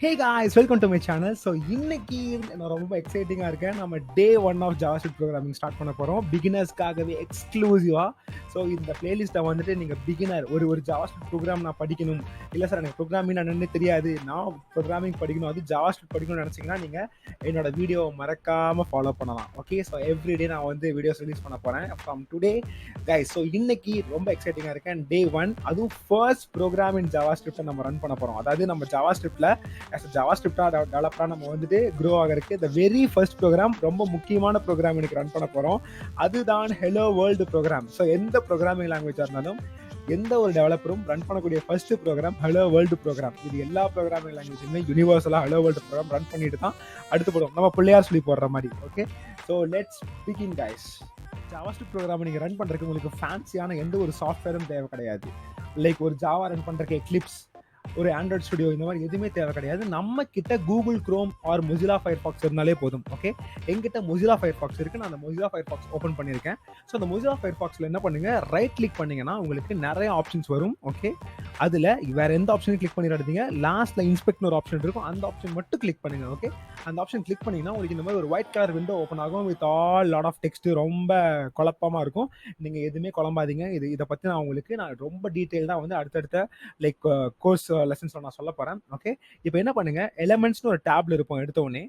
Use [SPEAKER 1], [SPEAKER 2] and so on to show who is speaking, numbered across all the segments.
[SPEAKER 1] Hey guys, welcome to my channel. So இன்னைக்கு நான் ரொம்ப எக்ஸைட்டிங்கா இருக்கேன். நம்ம டே 1 ஆஃப் JavaScript ப்ரோகிராமிங் ஸ்டார்ட் பண்ண போறோம். பிகினர்ஸ்க்காகவே எக்ஸ்க்ளூசிவா. ஸோ இந்த பிளேலிஸ்ட்டை வந்துட்டு நீங்க பிகினர் ஒரு JavaScript ப்ரோக்ராம் நான் படிக்கணும், இல்லை சார் எனக்கு ப்ரோக்ராமிங் என்னன்னு தெரியாது, நான் ப்ரோக்ராமிங் படிக்கணும், அது JavaScript படிக்கணும்னு நினைச்சீங்கன்னா நீங்க என்னோட வீடியோவை மறக்காம ஃபாலோ பண்ணலாம். ஓகே, ஸோ எவ்ரிடே நான் வந்து வீடியோஸ் ரிலீஸ் பண்ண போறேன் ஃப்ரம் டுடே கைஸ். ஸோ இன்னைக்கு ரொம்ப எக்ஸைட்டிங்கா இருக்கேன். டே 1, அதுவும் ஃபர்ஸ்ட் ப்ரோக்ராம் இன் JavaScript நம்ம ரன் பண்ண போறோம். அதாவது நம்ம JavaScriptல JavaScript டெவலப்பரா நம்ம வந்துட்டு க்ரோ ஆகிறதுக்கு இந்த வெரி ஃபர்ஸ்ட் ப்ரோக்ராம், ரொம்ப முக்கியமான ப்ரோக்ராம் எனக்கு ரன் பண்ண போறோம். அதுதான் ஹலோ வேர்ல்டு ப்ரோக்ராம். ஸோ எந்த ப்ரோக்ராமிங் லாங்குவேஜா இருந்தாலும் எந்த ஒரு டெவலப்பரும் ரன் பண்ணக்கூடிய first program hello world program. இது எல்லா ப்ரோக்ராமிங் லாங்குவேஜுமே யூனிவர்சலா ஹலோ வேர்ல்டு ப்ரோக்ராம் ரன் பண்ணிட்டு தான் அடுத்து போடும், நம்ம பிள்ளையார் சொல்லி போடுற மாதிரி. Okay, so let's begin guys. JavaScript program நீங்க ரன் பண்றதுக்கு உங்களுக்கு ஃபேன்சியான எந்த ஒரு சாஃப்ட்வேரும் தேவை கிடையாது. லைக் ஒரு ஜாவா ரன் பண்றதுக்கு எக்லிப்ஸ், ஒரு ஆண்ட்ராய்ட் ஸ்டுடியோ, இந்த மாதிரி எதுவுமே தேவை கிடையாது. நம்ம கிட்ட Google Chrome or Mozilla Firefox இருந்தாலே போதும். ஓகே, எங்கிட்ட மொசிலா ஃபயர்பாக்ஸ் இருக்கு, நான் அந்த மொசிலா ஃபயர்பாக்ஸ் ஓப்பன் பண்ணியிருக்கேன். ஸோ அந்த மொசிலா ஃபயர்பாக்ஸ்ல என்ன பண்ணுங்க, ரைட் கிளிக் பண்ணீங்கன்னா உங்களுக்கு நிறைய ஆப்ஷன்ஸ் வரும். ஓகே, அதுல வேற எந்த ஆப்ஷனும் கிளிக் பண்ணிடாதீங்க. லாஸ்ட்ல இன்ஸ்பெக்ட் ஒரு ஆப்ஷன் இருக்கும், அந்த ஆப்ஷன் மட்டும் கிளிக் பண்ணுங்க. ஓகே, அந்த ஆப்ஷன் கிளிக் பண்ணீங்கன்னா உங்களுக்கு இந்த மாதிரி ஒரு ஒயிட் கலர் விண்டோ ஓப்பன் ஆகும் with all lot of text. ரொம்ப குழப்பமா இருக்கும், நீங்க எதுவுமே குழம்பாதீங்க. இதை பத்தி நான் ரொம்ப டீட்டெயில்டா வந்து அடுத்தடுத்த லைக் கோர்ஸ் லெசன்ஸ்ல நான் சொல்ல போறேன். ஓகே, இப்போ என்ன பண்ணுங்க, எலிமெண்ட்ஸ்னு ஒரு டேப்ல இருப்போம். எடுத்த உடனே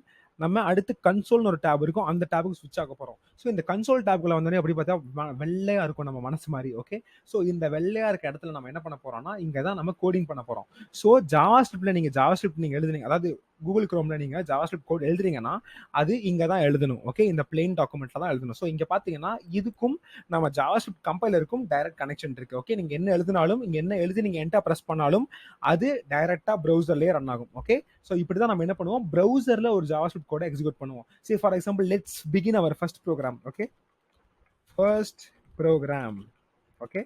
[SPEAKER 1] நம்ம அடுத்து கன்சோல்னு ஒரு டேப் இருக்கும், அந்த டேபுக்கு ஸ்விட்ச் ஆக போறோம். ஸோ இந்த கன்சோல் டேப்குள்ள வந்தோடனே அப்படி பார்த்தா வெள்ளையா இருக்கும் நம்ம மனசு மாதிரி. ஓகே, ஸோ இந்த வெள்ளையா இருக்க இடத்துல நம்ம என்ன பண்ண போறோம்னா, இங்க தான் நம்ம கோடிங் பண்ண போறோம். ஸோ JavaScriptல நீங்க JavaScript நீங்க எழுதுனீங்க, அதாவது கூகுள் குரோம்ல நீங்க JavaScript கோட் எழுதுறீங்கன்னா அது இங்க தான் எழுதணும். ஓகே, இந்த பிளெயின் டாக்குமெண்ட்ல தான் எழுதணும். ஸோ இங்க பாத்தீங்கன்னா இதுக்கும் நம்ம JavaScript கம்பைலருக்கும் டைரக்ட் கனெக்ஷன் இருக்கு. ஓகே, நீங்க என்ன எழுதினாலும், இங்க என்ன எழுதி நீங்க என்டர் பிரஸ் பண்ணாலும் அது டைரக்டா ப்ரௌசர்லயே ரன் ஆகும். ஓகே, ஸோ இப்படிதான் நம்ம என்ன பண்ணுவோம், ப்ரௌசர்ல ஒரு JavaScript கோட எக்ஸிக்யூட் பண்ணுவோம். சரி, for example let's begin our first program. Okay, first program. Okay,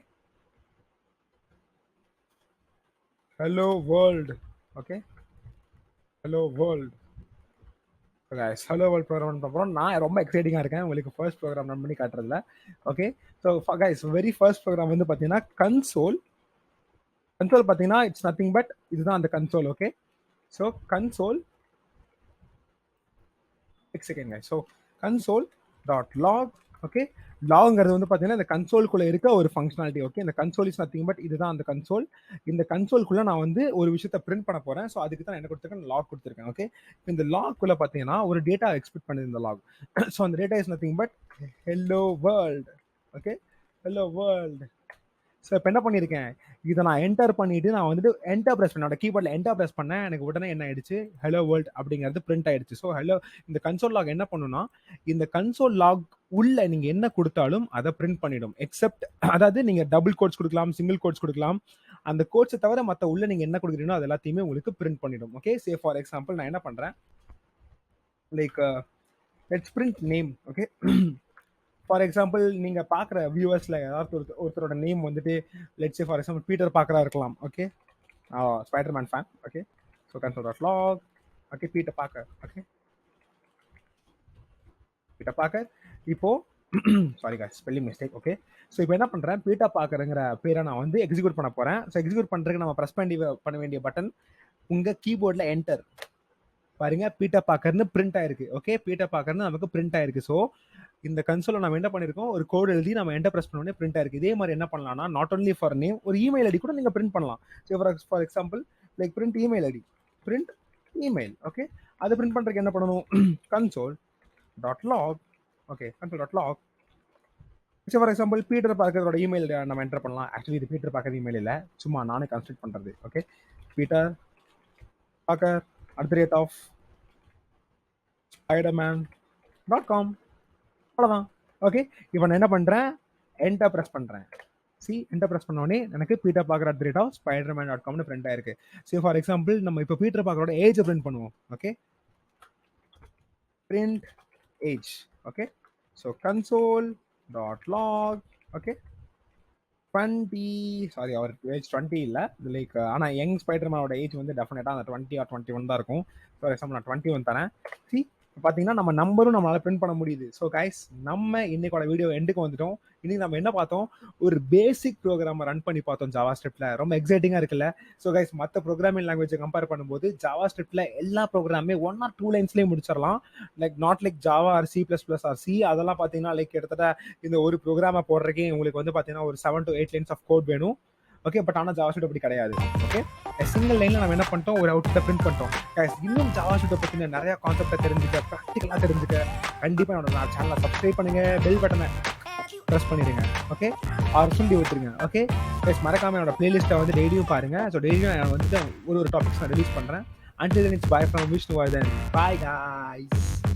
[SPEAKER 1] hello world. Okay, hello world guys, hello world program பண்ணுறோம். நான் ரொம்ப எக்ஸைட்டிங்காக இருக்கேன் உங்களுக்கு ஃபர்ஸ்ட் ப்ரோக்ராம் ரன் பண்ணி காட்டுறதுல. Okay, so guys very first program வந்து பார்த்தீங்கன்னா கன்சோல் பார்த்தீங்கன்னா இட்ஸ் நத்திங் பட் இதுதான் அந்த console. Okay, so console second guys. So console dot log. Okay, லாங்கிறது வந்து பார்த்தீங்கன்னா இந்த கன்சோல்குள்ள இருக்க ஒரு ஃபங்க்ஷனாலிட்டி. ஓகே, இந்த கன்சோல் இஸ் நத்திங் பட் இதுதான் அந்த கன்சோல். இந்த கன்சோல்குள்ள நான் வந்து ஒரு விஷயத்த பிரிண்ட் பண்ண போறேன். ஸோ அதுக்கு தான் என்ன கொடுத்துருக்கேன், லாக் கொடுத்துருக்கேன். ஓகே, இந்த லாக்குள்ள பார்த்தீங்கன்னா ஒரு டேட்டா எக்ஸ்பெக்ட் பண்ணுது இந்த லாக். ஸோ அந்த data is nothing but hello world. Okay, hello world. So இப்போ என்ன பண்ணியிருக்கேன், இதை நான் என்டர் பண்ணிட்டு நான் வந்துட்டு என்டர் பிரஸ் பண்ணேன், கீபோர்டில் என்டர் பிரஸ் பண்ணேன். எனக்கு உடனே என்ன ஆயிடுச்சு, ஹலோ வேர்ல்ட் அப்படிங்கிறது பிரிண்ட் ஆயிடுச்சு. ஸோ ஹலோ, இந்த கன்சோல் லாக் என்ன பண்ணுன்னா, இந்த கன்சோல் லாக் உள்ள நீங்க என்ன கொடுத்தாலும் அதை பிரிண்ட் பண்ணிடும். எக்ஸப்ட், அதாவது நீங்க டபுள் கோட்ஸ் கொடுக்கலாம், சிங்கிள் கோட்ஸ் கொடுக்கலாம், அந்த கோட்ஸை தவிர மற்ற உள்ள நீங்க என்ன கொடுக்குறீங்களோ அது எல்லாத்தையுமே உங்களுக்கு பிரிண்ட் பண்ணிடும். ஓகே, சே ஃபார் எக்ஸாம்பிள் நான் என்ன பண்றேன், like let's print name. Okay, for example நீங்க பாக்குற வியூவர்ஸ்ல யாராவது ஒருத்தரோட நேம் வந்துட்டு let's say for example Peter பார்க்கரா இருக்கலாம். Okay, Spiderman fan. Okay, so console dot log. Okay, Peter Parker. Okay, Peter Parker. இப்போ sorry guys, spelling mistake. Okay, so இப்போ என்ன பண்றேன், பீட்டர் பார்க்கருங்கிற பேரை நான் வந்து எக்ஸிக்யூட் பண்ண போறேன். ஸோ எக்ஸிக்யூட் பண்றதுக்கு நம்ம ப்ரெஸ் பண்ண வேண்டிய பட்டன் உங்க கீபோர்ட்ல என்டர். பாருங்க, பீட்டர் பார்க்கர்னு பிரிண்ட் ஆயிருக்கு. ஓகே, பீட்டர் பார்க்கர்னு நமக்கு பிரிண்ட் ஆயிருக்கு. ஸோ இந்த கன்சோல நம்ம என்ன பண்ணிருக்கோம், ஒரு கோட் எழுதி நம்ம என்டர் பிரஸ் பண்ணோடனே பிரிண்ட் ஆயிருக்கு. இதே மாதிரி என்ன பண்ணலாம்னா, நாட் ஒன்லி ஃபார் நேம், ஒரு இமெயில் ஐடி கூட நீங்க பிரிண்ட் பண்ணலாம். For example like print email ID, print email. Okay, அதை பிரிண்ட் பண்றதுக்கு என்ன பண்ணணும், console dot log. Okay, console dot log. For example Peter பார்க்கரோட இமெயில் நம்ம என்டர் பண்ணலாம். ஆக்சுவலி இது பீட்டர் பார்க்கர் இமெயில் இல்லை, சும்மா நானே கன்ஸ்ட்ரக்ட் பண்றது. Okay, Peter Parker @ spiderman.com. அவ்வளோதான். ஓகே, இப்போ நான் என்ன பண்றேன், என்டர் பிரஸ் பண்றேன். என்டர் பிரஸ் பண்ண உடனே எனக்கு பீட்டர் பார்க்கர் @spiderman.comனு பிரிண்ட் ஆயிருக்கு. ஸோ ஃபார் எக்ஸாம்பிள் நம்ம இப்போ பீட்டர் பார்க்கரோட ஏஜ் பிரிண்ட் பண்ணுவோம். Okay, print age. Okay, so console dot log. Okay, 20, sorry அவர் ஏஜ் 20 இல்லை, லைக் ஆனால் யங் ஸ்பைடர்மேனோட ஏஜ் வந்து டெஃபினட்டாக அந்த 20 or 21 தான் இருக்கும். ஃபார் எக்ஸாம்பிள் நான் 21 தரேன். பார்த்தீங்கன்னா நம்ம நம்பரும் நம்மளால பிரிண்ட் பண்ண முடியுது. ஸோ கைஸ், நம்ம இன்னைக்கோட வீடியோ எண்டுக்கு வந்துட்டோம். இன்னைக்கு நம்ம என்ன பார்த்தோம்? ஒரு பேசிக் ப்ரோகிராம ரன் பண்ணி பார்த்தோம் JavaScriptல. ரொம்ப எக்ஸைட்டிங்கா இருக்குல்ல? ஸோ கைஸ், மத்த ப்ரோகிராமிங் லாங்குவேஜ கம்பேர் பண்ணும்போது JavaScriptல எல்லா ப்ரோகிராமுமே 1 ஆர் 2 லைன்ஸ்லயே முடிச்சிடலாம். Like not like Java or C++ or C. அதெல்லாம் பார்த்தீங்கன்னா லைக் கிட்டத்தட்ட இந்த ஒரு ப்ரோகிராம போடுறதுக்கே உங்களுக்கு வந்து பார்த்தீங்கன்னா ஒரு 7 to 8 லைன்ஸ் ஆஃப் கோட் வேணும். ஓகே, பட் ஆனா JavaScript அப்படி கிடையாது. ஓகே, சிங்கிள் லைன்ல நம்ம என்ன பண்ணிட்டோம்? ஒரு அவுட்புட்டை பிரிண்ட் பண்ணிட்டோம். கைஸ், இன்னும் JavaScript பத்தின நிறைய கான்செப்டை தெரிஞ்சுக்க, ப்ராக்டிகலா தெரிஞ்சுக்க கண்டிப்பா என்னோட சேனலை சப்ஸ்கிரைப் பண்ணுங்க, பெல் பட்டனை ப்ரெஸ் பண்ணிடுங்க. ஓகே, ஆர் சுண்டி விட்டுருங்க. ஓகே கைஸ், மறக்காம என்னோட பிளேலிஸ்ட்டை வந்து டெய்லியும் பாருங்க. ஸோ டெய்லியும் நான் வந்துட்டு ஒரு டாபிக்ஸ் நான் ரிலீஸ் பண்றேன். Until then, it's bye from Vishnu Vardhan. Bye guys.